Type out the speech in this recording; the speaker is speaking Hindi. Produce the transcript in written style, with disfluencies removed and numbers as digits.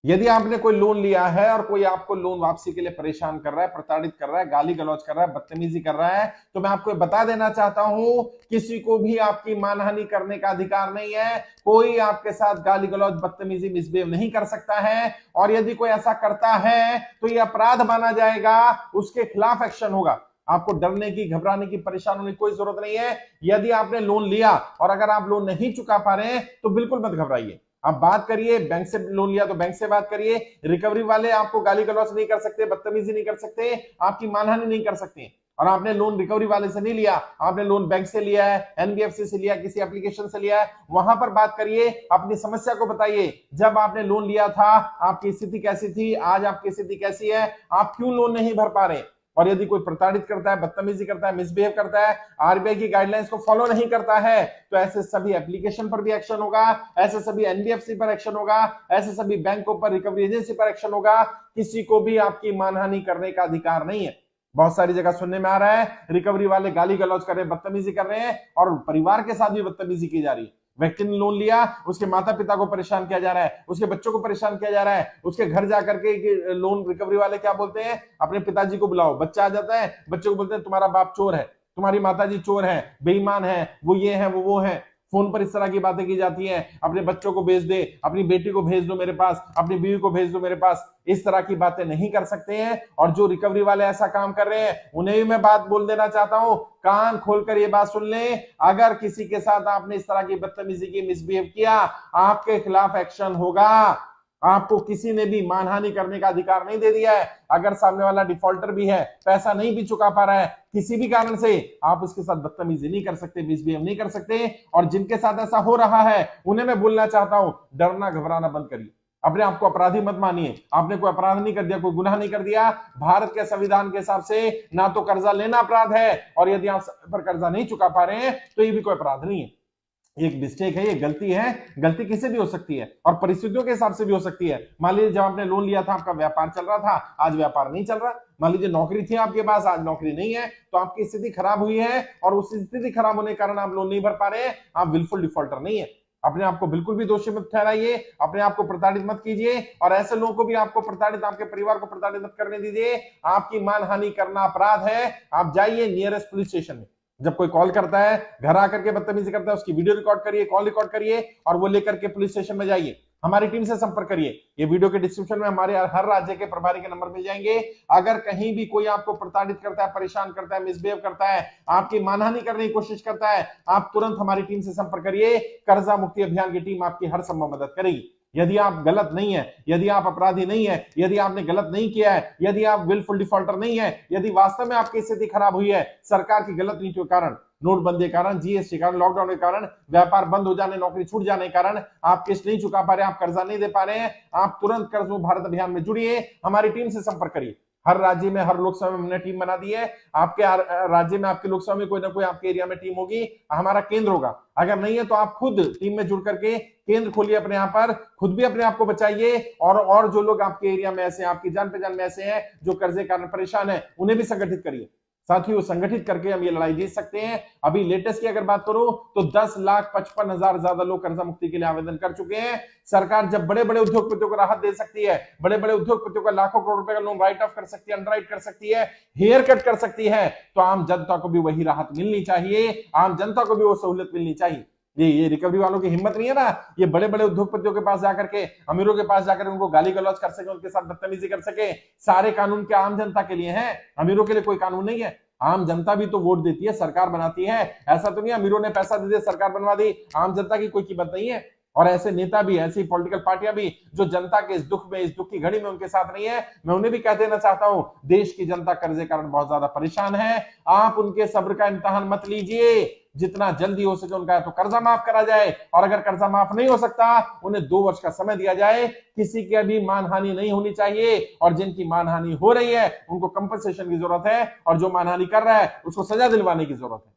यदि आपने कोई लोन लिया है और कोई आपको लोन वापसी के लिए परेशान कर रहा है, प्रताड़ित कर रहा है, गाली गलौज कर रहा है, बदतमीजी कर रहा है, तो मैं आपको बता देना चाहता हूं, किसी को भी आपकी मानहानि करने का अधिकार नहीं है। कोई आपके साथ गाली गलौज, बदतमीजी, मिसबिहेव नहीं कर सकता है। और यदि कोई ऐसा करता है तो यह अपराध माना जाएगा, उसके खिलाफ एक्शन होगा। आपको डरने की, घबराने की, परेशान होने की कोई जरूरत नहीं है। यदि आपने लोन लिया और अगर आप लोन नहीं चुका पा रहे हैं तो बिल्कुल मत घबराइए। आप बात करिए, बैंक से लोन लिया तो बैंक से बात करिए। रिकवरी वाले आपको गाली गलौज नहीं कर सकते, बदतमीजी नहीं कर सकते, आपकी मानहानि नहीं कर सकते। और आपने लोन रिकवरी वाले से नहीं लिया, आपने लोन बैंक से लिया है, एनबीएफसी से लिया, किसी एप्लीकेशन से लिया है, वहां पर बात करिए, अपनी समस्या को बताइए। जब आपने लोन लिया था आपकी स्थिति कैसी थी, आज आपकी स्थिति कैसी है, आप क्यों लोन नहीं भर पा रहे। और यदि कोई प्रताड़ित करता है, बदतमीजी करता है, मिसबिहेव करता है, आरबीआई की गाइडलाइंस को फॉलो नहीं करता है, तो ऐसे सभी एप्लीकेशन पर भी एक्शन होगा, ऐसे सभी एनबीएफसी पर एक्शन होगा, ऐसे सभी बैंकों पर, रिकवरी एजेंसी पर एक्शन होगा। किसी को भी आपकी मानहानि करने का अधिकार नहीं है। बहुत सारी जगह सुनने में आ रहा है रिकवरी वाले गाली गलौज कर रहे हैं, बदतमीजी कर रहे हैं, और परिवार के साथ भी बदतमीजी की जा रही है। व्यक्ति ने लोन लिया, उसके माता पिता को परेशान किया जा रहा है, उसके बच्चों को परेशान किया जा रहा है, उसके घर जाकर के लोन रिकवरी वाले क्या बोलते हैं, अपने पिताजी को बुलाओ, बच्चा आ जाता है, बच्चे को बोलते हैं तुम्हारा बाप चोर है, तुम्हारी माताजी चोर है, बेईमान है, वो ये है, वो है। फोन पर इस तरह की बातें की जाती हैं, अपने बच्चों को भेज दे, अपनी बेटी को भेज दो मेरे पास, अपनी बीवी को भेज दो मेरे पास। इस तरह की बातें नहीं कर सकते हैं। और जो रिकवरी वाले ऐसा काम कर रहे हैं उन्हें भी मैं बात बोल देना चाहता हूं, कान खोलकर ये बात सुन लें, अगर किसी के साथ आपने इस तरह की बदतमीजी की, मिसबिहेव किया, आपके खिलाफ एक्शन होगा। आपको किसी ने भी मानहानि करने का अधिकार नहीं दे दिया है। अगर सामने वाला डिफॉल्टर भी है, पैसा नहीं भी चुका पा रहा है, किसी भी कारण से, आप उसके साथ बदतमीजी नहीं कर सकते, मिसबिहेव नहीं कर सकते। और जिनके साथ ऐसा हो रहा है उन्हें मैं बोलना चाहता हूं, डरना घबराना बंद करिए, अपने आप को अपराधी मत मानिए। आपने कोई अपराध नहीं कर दिया, कोई गुनाह नहीं कर दिया। भारत के संविधान के हिसाब से ना तो कर्जा लेना अपराध है, और यदि आप पर कर्जा नहीं चुका पा रहे हैं तो ये भी कोई अपराध नहीं है। एक मिस्टेक है, ये गलती है। गलती किसी भी हो सकती है और परिस्थितियों के हिसाब से भी हो सकती है। मान लीजिए जब आपने लोन लिया था आपका व्यापार चल रहा था, आज व्यापार नहीं चल रहा। मान लीजिए नौकरी थी आपके पास, आज नौकरी नहीं है, तो आपकी स्थिति खराब हुई है, और उस स्थिति खराब होने के कारण आप लोन नहीं भर पा रहे हैं। आप विलफुल डिफॉल्टर नहीं है। अपने आप को बिल्कुल भी दोषी मत ठहराइए, अपने आप को प्रताड़ित मत कीजिए, और ऐसे लोगों को भी आपको प्रताड़ित, आपके परिवार को प्रताड़ित मत करने दीजिए। आपकी मानहानि करना अपराध है। आप जाइए नियरेस्ट पुलिस स्टेशन में, जब कोई कॉल करता है, घर आकर के बदतमीजी करता है, उसकी वीडियो रिकॉर्ड करिए, कॉल रिकॉर्ड करिए, और वो लेकर के पुलिस स्टेशन में जाइए। हमारी टीम से संपर्क करिए। ये वीडियो के डिस्क्रिप्शन में हमारे हर राज्य के प्रभारी के नंबर मिल जाएंगे। अगर कहीं भी कोई आपको प्रताड़ित करता है, परेशान करता है, मिसबिहेव करता है, आपकी मानहानि करने की कोशिश करता है, आप तुरंत हमारी टीम से संपर्क करिए। कर्जा मुक्ति अभियान की टीम आपकी हर संभव मदद करेगी। यदि आप गलत नहीं है, यदि आप अपराधी नहीं है, यदि आपने गलत नहीं किया है, यदि आप विलफुल डिफॉल्टर नहीं है, यदि वास्तव में आपकी स्थिति खराब हुई है सरकार की गलत नीतियों के कारण, नोटबंदी के कारण, जीएसटी के कारण, लॉकडाउन के कारण, व्यापार बंद हो जाने, नौकरी छूट जाने के कारण आप किस्त नहीं चुका पा रहे, आप कर्जा नहीं दे पा रहे हैं, आप तुरंत कर्ज मुक्त भारत अभियान में जुड़िए, हमारी टीम से संपर्क करिए। हर राज्य में, हर लोकसभा में हमने टीम बना दी है। आपके राज्य में, आपके लोकसभा में कोई ना कोई आपके एरिया में टीम होगी, हमारा केंद्र होगा। अगर नहीं है तो आप खुद टीम में जुड़ करके केंद्र खोलिए अपने यहाँ पर, खुद भी अपने आप को बचाइए, और जो लोग आपके एरिया में ऐसे, आपकी जान पहचान में ऐसे हैं जो कर्जे के कारण परेशान है, उन्हें भी संगठित करिए। साथियों, संगठित करके हम ये लड़ाई जीत सकते हैं। अभी लेटेस्ट की अगर बात करूं तो 10,55,000 ज्यादा लोग कर्जा मुक्ति के लिए आवेदन कर चुके हैं। सरकार जब बड़े बड़े उद्योगपतियों को राहत दे सकती है, बड़े बड़े उद्योगपतियों का लाखों करोड़ रुपए का लोन राइट ऑफ कर सकती है, अंडरराइट कर सकती है, हेयर कट कर सकती है, तो आम जनता को भी वही राहत मिलनी चाहिए, आम जनता को भी वो सहूलियत मिलनी चाहिए। ये रिकवरी वालों की हिम्मत नहीं है ना, ये बड़े बड़े उद्योगपतियों के पास जाकर के, अमीरों के पास जाकर उनको गाली गलौज कर सके, उनके साथ बदतमीजी कर सके। सारे कानून क्या आम जनता के लिए हैं? अमीरों के लिए कोई कानून नहीं है। आम जनता भी तो वोट देती है, सरकार बनाती है। ऐसा तो नहीं अमीरों ने पैसा दे दिया, सरकार बनवा दी, आम जनता की कोई कीमत नहीं है। और ऐसे नेता भी, ऐसी पॉलिटिकल पार्टियां भी जो जनता के इस दुख में, इस दुख की घड़ी में उनके साथ नहीं है, मैं उन्हें भी कह देना चाहता हूं, देश की जनता कर्जे कारण बहुत ज्यादा परेशान है। आप उनके सब्र का इम्तिहान मत लीजिए। जितना जल्दी हो सके उनका तो कर्जा माफ करा जाए, और अगर कर्जा माफ नहीं हो सकता उन्हें 2 वर्ष का समय दिया जाए। किसी की भी मानहानि नहीं होनी चाहिए, और जिनकी मानहानि हो रही है उनको कंपनसेशन की जरूरत है, और जो मानहानि कर रहा है उसको सजा दिलवाने की जरूरत है।